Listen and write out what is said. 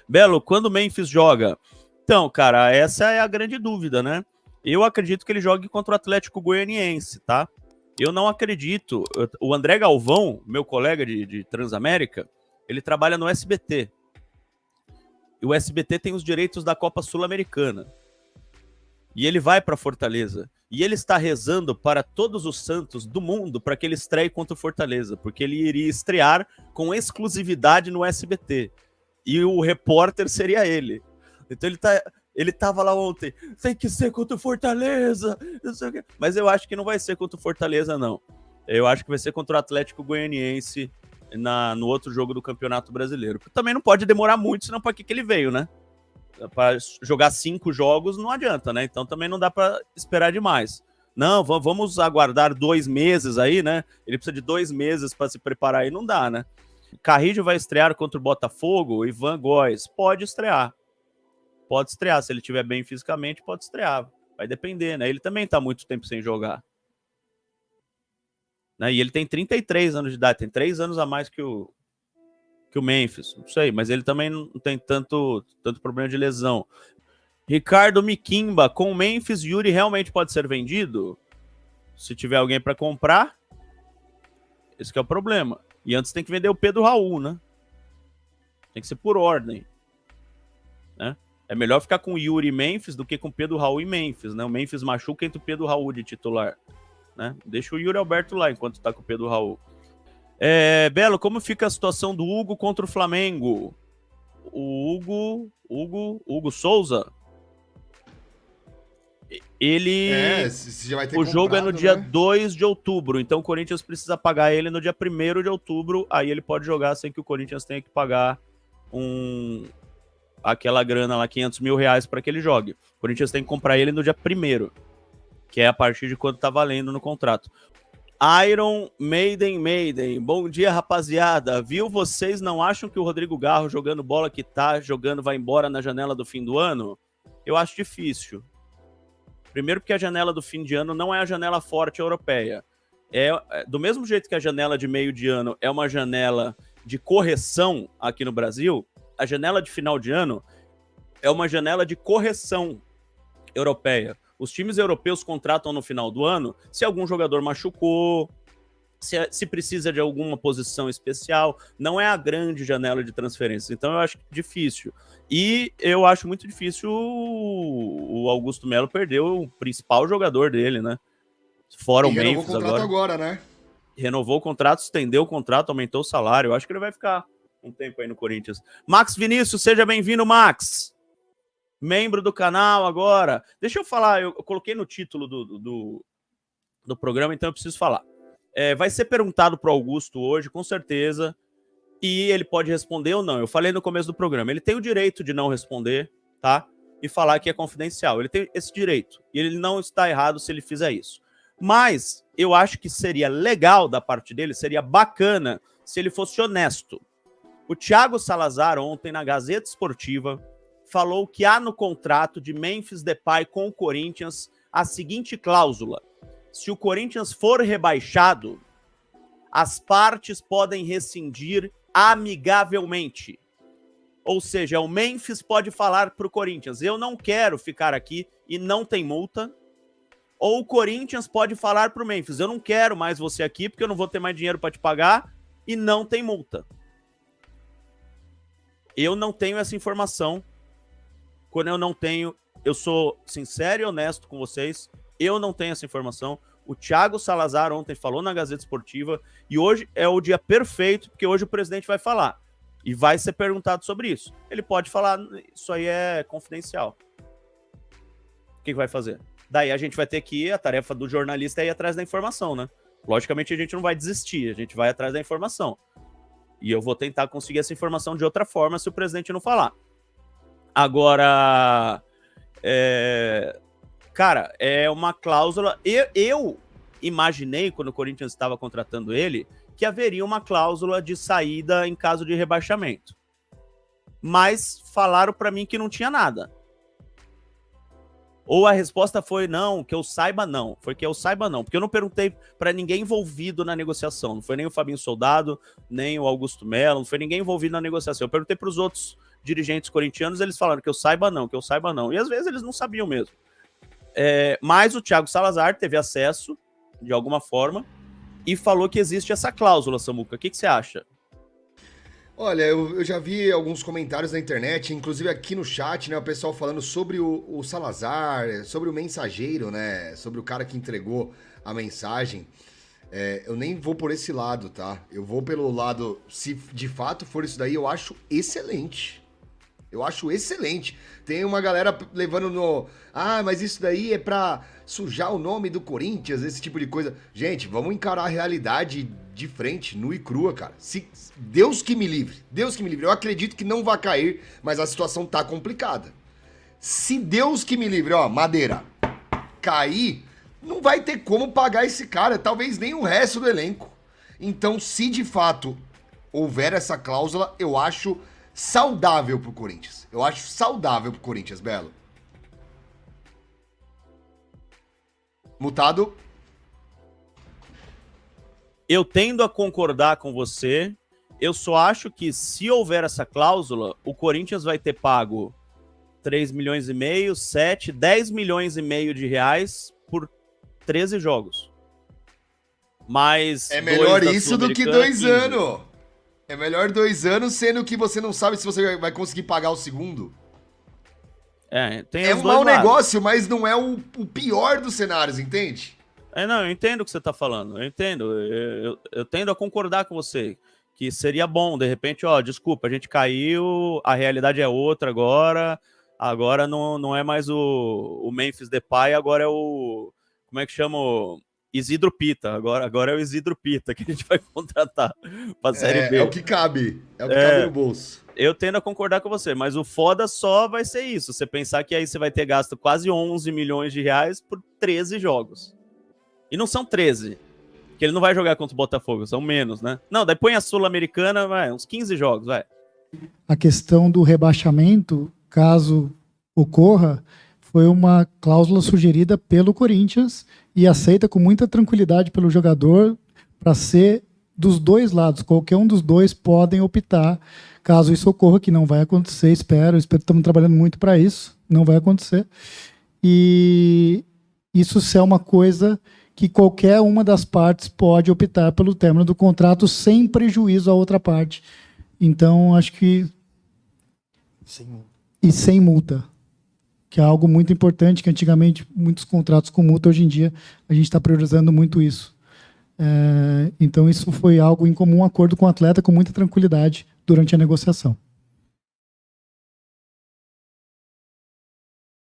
Belo, quando o Memphis joga? Então, cara, essa é a grande dúvida, né? Eu acredito que ele jogue contra o Atlético Goianiense, tá? Eu não acredito. O André Galvão, meu colega de Transamérica, ele trabalha no SBT. E o SBT tem os direitos da Copa Sul-Americana. E ele vai para Fortaleza. E ele está rezando para todos os santos do mundo para que ele estreie contra o Fortaleza, porque ele iria estrear com exclusividade no SBT. E o repórter seria ele. Então ele tava lá ontem, tem que ser contra o Fortaleza, não sei o quê. Mas eu acho que não vai ser contra o Fortaleza, não. Eu acho que vai ser contra o Atlético Goianiense no outro jogo do Campeonato Brasileiro. Também não pode demorar muito, senão para que ele veio, né? Para jogar 5 jogos não adianta, né? Então também não dá para esperar demais. Não, vamos aguardar 2 meses aí, né? Ele precisa de 2 meses para se preparar aí, não dá, né? Carrillo vai estrear contra o Botafogo, Ivan Góes pode estrear. Pode estrear, se ele estiver bem fisicamente, pode estrear. Vai depender, né? Ele também tá muito tempo sem jogar. Né? E ele tem 33 anos de idade, tem 3 anos a mais que o Memphis, não sei, mas ele também não tem tanto problema de lesão. Ricardo Miquimba, com o Memphis, Yuri realmente pode ser vendido? Se tiver alguém para comprar, esse que é o problema. E antes tem que vender o Pedro Raul, né? Tem que ser por ordem. Né? É melhor ficar com o Yuri e Memphis do que com o Pedro Raul e Memphis, né? O Memphis machuca entre o Pedro Raul de titular. Né? Deixa o Yuri Alberto lá enquanto tá com o Pedro Raul. Belo, como fica a situação do Hugo contra o Flamengo? O Hugo Souza? Ele... já vai ter o jogo é no dia 2 de outubro, então o Corinthians precisa pagar ele no dia 1º de outubro, aí ele pode jogar sem que o Corinthians tenha que pagar aquela grana lá, 500 mil reais para que ele jogue. O Corinthians tem que comprar ele no dia 1º, que é a partir de quando tá valendo no contrato. Iron Maiden, bom dia, rapaziada. Viu, vocês não acham que o Rodrigo Garro, jogando bola que tá jogando, vai embora na janela do fim do ano? Eu acho difícil. Primeiro porque a janela do fim de ano não é a janela forte europeia. Do mesmo jeito que a janela de meio de ano é uma janela de correção aqui no Brasil, a janela de final de ano é uma janela de correção europeia. Os times europeus contratam no final do ano se algum jogador machucou, se precisa de alguma posição especial. Não é a grande janela de transferência. Então eu acho difícil. E eu acho muito difícil o Augusto Melo perder o principal jogador dele, né? Fora o Memphis agora. Renovou o contrato agora, né? Renovou o contrato, estendeu o contrato, aumentou o salário. Eu acho que ele vai ficar um tempo aí no Corinthians. Max Vinícius, seja bem-vindo, Max. Membro do canal agora. Deixa eu falar, eu coloquei no título do programa, então eu preciso falar. Vai ser perguntado pro Augusto hoje, com certeza, e ele pode responder ou não. Eu falei no começo do programa, ele tem o direito de não responder, tá? E falar que é confidencial. Ele tem esse direito, e ele não está errado se ele fizer isso. Mas eu acho que seria legal da parte dele, seria bacana se ele fosse honesto. O Thiago Salazar, ontem, na Gazeta Esportiva, falou que há no contrato de Memphis Depay com o Corinthians a seguinte cláusula: se o Corinthians for rebaixado, as partes podem rescindir amigavelmente. Ou seja, o Memphis pode falar para o Corinthians: eu não quero ficar aqui e não tem multa. Ou o Corinthians pode falar para o Memphis: eu não quero mais você aqui porque eu não vou ter mais dinheiro para te pagar e não tem multa. Eu não tenho essa informação. Quando eu não tenho, eu sou sincero e honesto com vocês, eu não tenho essa informação. O Thiago Salazar ontem falou na Gazeta Esportiva e hoje é o dia perfeito, porque hoje o presidente vai falar e vai ser perguntado sobre isso. Ele pode falar, isso aí é confidencial. O que vai fazer? Daí a gente vai ter que ir, a tarefa do jornalista é ir atrás da informação, né? Logicamente a gente não vai desistir, a gente vai atrás da informação. E eu vou tentar conseguir essa informação de outra forma se o presidente não falar. Agora, cara, é uma cláusula... Eu imaginei, quando o Corinthians estava contratando ele, que haveria uma cláusula de saída em caso de rebaixamento. Mas falaram para mim que não tinha nada. Ou a resposta foi não, que eu saiba não. Foi que eu saiba não, porque eu não perguntei para ninguém envolvido na negociação. Não foi nem o Fabinho Soldado, nem o Augusto Melo, não foi ninguém envolvido na negociação. Eu perguntei para os outros dirigentes corintianos, eles falaram que eu saiba não, que eu saiba não. E às vezes eles não sabiam mesmo. Mas o Thiago Salazar teve acesso, de alguma forma, e falou que existe essa cláusula, Samuca. O que você acha? Olha, eu já vi alguns comentários na internet, inclusive aqui no chat, né? O pessoal falando sobre o Salazar, sobre o mensageiro, né? Sobre o cara que entregou a mensagem. Eu nem vou por esse lado, tá? Eu vou pelo lado, se de fato for isso daí, eu acho excelente. Eu acho excelente. Tem uma galera levando no... Ah, mas isso daí é pra sujar o nome do Corinthians, esse tipo de coisa. Gente, vamos encarar a realidade de frente, nua e crua, cara. Deus que me livre. Deus que me livre. Eu acredito que não vai cair, mas a situação tá complicada. Se Deus que me livre, ó, madeira, cair, não vai ter como pagar esse cara, talvez nem o resto do elenco. Então, se de fato houver essa cláusula, eu acho saudável pro Corinthians. Eu acho saudável pro Corinthians, Belo. Mutado? Eu tendo a concordar com você. Eu só acho que se houver essa cláusula, o Corinthians vai ter pago 3 milhões e meio, 7, 10 milhões e meio de reais por 13 jogos. Mas é melhor isso do que 2 anos. É melhor 2 anos, sendo que você não sabe se você vai conseguir pagar o segundo. Tem um mau negócio, mas não é o pior dos cenários, entende? Não, eu entendo o que você tá falando. Eu entendo. Eu tendo a concordar com você. Que seria bom, de repente, ó, desculpa, a gente caiu, a realidade é outra agora. Agora não é mais o Memphis Depay, agora é o... Como é que chama? Isidro Pita. Agora é o Isidro Pita que a gente vai contratar pra Série B. É o que cabe. É o que cabe no bolso. Eu tendo a concordar com você, mas o foda só vai ser isso. Você pensar que aí você vai ter gasto quase 11 milhões de reais por 13 jogos. E não são 13. Que ele não vai jogar contra o Botafogo, são menos, né? Não, daí põe a Sul-Americana, vai, uns 15 jogos, vai. A questão do rebaixamento, caso ocorra, foi uma cláusula sugerida pelo Corinthians e aceita com muita tranquilidade pelo jogador para ser dos dois lados. Qualquer um dos dois podem optar, caso isso ocorra, que não vai acontecer, espero que estamos trabalhando muito para isso, não vai acontecer. E isso é uma coisa que qualquer uma das partes pode optar pelo término do contrato sem prejuízo à outra parte. Então, acho que... sem multa. Que é algo muito importante, que antigamente muitos contratos com multa, hoje em dia a gente está priorizando muito isso. Então, isso foi algo em comum acordo com o atleta, com muita tranquilidade durante a negociação.